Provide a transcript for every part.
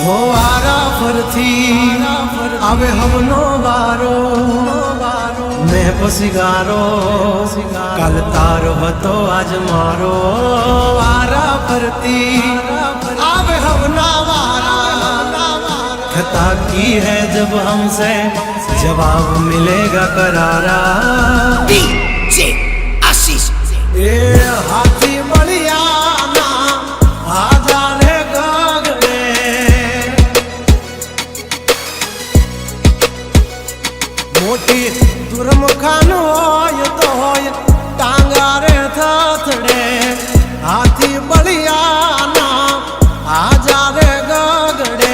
हो आरा फरथी आवे हमनो वारो मैं पसिगारो कल तारो हतो आज मारो आरा फरती आवे हमना वारा खता की है जब हमसे जवाब मिलेगा करारा डीजे आशीष ए हाथी बलिया ना आजा रे गागड़े मोटी दुर्मुखान होय तो होय टांगा रे थथड़े हाथी बलिया ना आजा रे गागड़े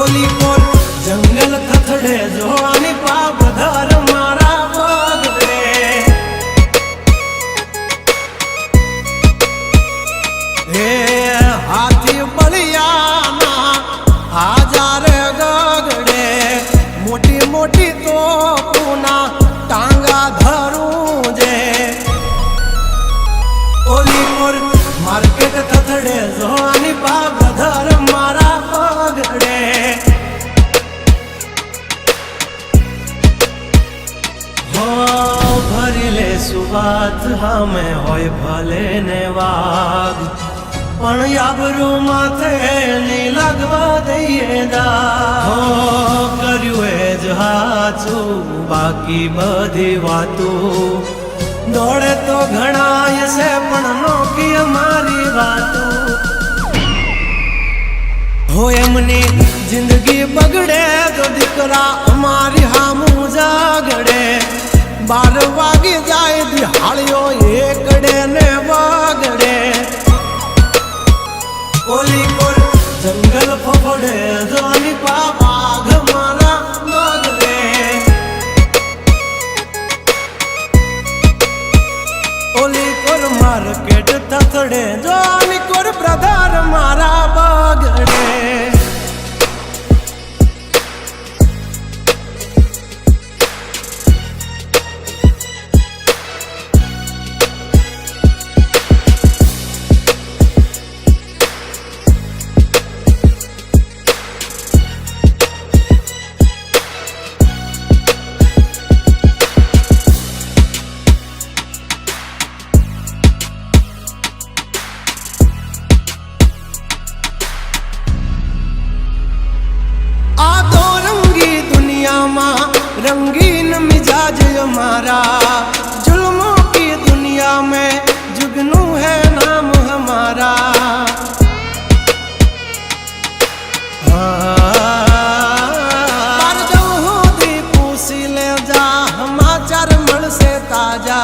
ओली कोल जंगल थथड़े जो आनी पाप धर मारा बगड़े हे हाथी बलिया ना आजा रे गगड़े मोटी मोटी तो पूना टांगा धरूं जे ओली कोल मार्केट थथड़े जो आनी पाप धर मारा बगड़े भरीले सुबात हमें होय भले ने वाग पण याबरू माथे नी लगवा दઈએ दा हो કર્યું એ જ હાચું બાકી બધી વાતો દોડે તો ઘણાય છે પણ નોકી અમારી વાતો हो एमनी जिंदगी बगड़े तो दिकरा हमारी हामू जागड़े 12 वागे जाए दिहाड़ियों एकड़े ने वागड़े ओली कोल जंगल फफड़े जोनी पापा घमारा मगड़े ओली कोल मार्केट थथड़े जोनी कोल ब्रदर मारा बगड़े रंगीन मिजाज हमारा जुल्मों की दुनिया में जुगनू है नाम हमारा पर जो दी पूसी ले जा समाचार मल से ताजा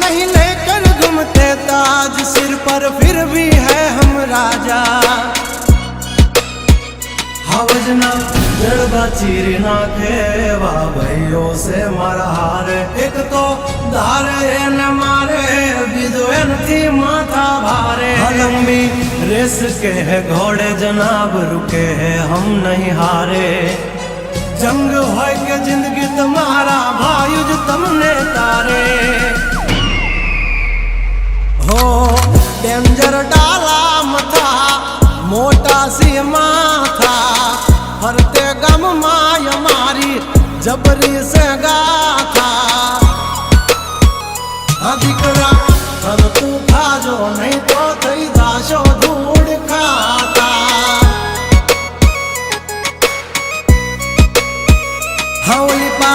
नहीं लेकर घूमते ताज सिर पर फिर भी है हम राजा हवजना जड़बा चीर नाखे वाह भाइयों से मारा हार एक तो धारे न मारे बिदोन थी माथा भारे लंबी रेस के है घोड़े जनाब रुके हैं हम नहीं हारे जंग हो के जिंदगी तुम्हारा भायुज तुमने तारे हो डेंजर डाला मथा मोटा सी माथा फरते गम माय मारी जबरी से गाथा अधिकरा तब तू खाजो नहीं तो थई दाशो धूड़ खाता हौली पा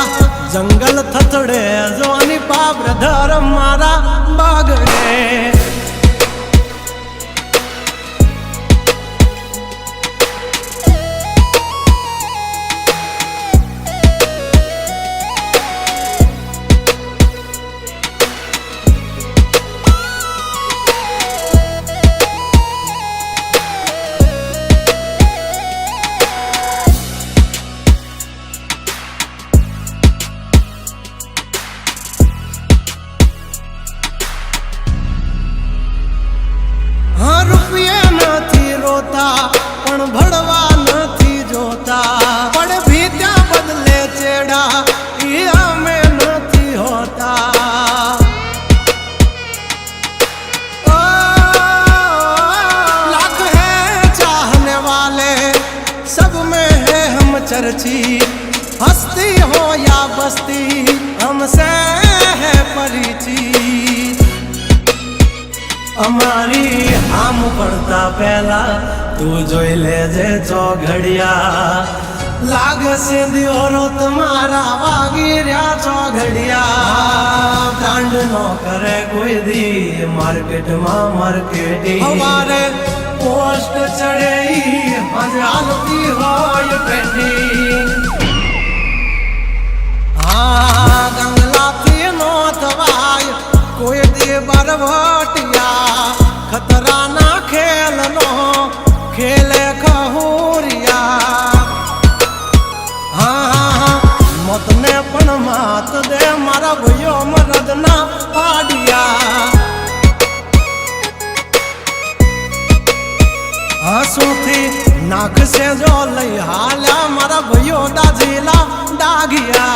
जंगल थथड़े जोनी पा ब्रदर मारा बागड़े खर्ची हस्ती हो या बस्ती हमसे है परिचित અમારી આમ પડતા પહેલા તું જોઈ લેજે ચોઘડિયા લાગશે દિયોરો તમારા વાગી રહ્યા ચોઘડિયા કાંડ નો કરે કોઈ દી માર્કેટમાં માર્કેટિંગ અમારે પોસ્ટ ચડે હજારતી હોય ટ્રેન્ડિંગ ગંગલાથી નો થવાય કોઈ દી બરવટિયા खतरा ना खेल नो खेले खहुरिया हाँ मत ने पण मात दे मारा भैयो मरद ना पाडिया हसू थी नाक से जो लई हाल्या मारा भैयो दाजीला दागिया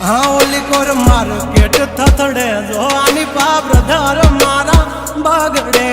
हाँ ओली कोर मार्केट थथड़े जो आनी पा ब्रदर मारा बगड़े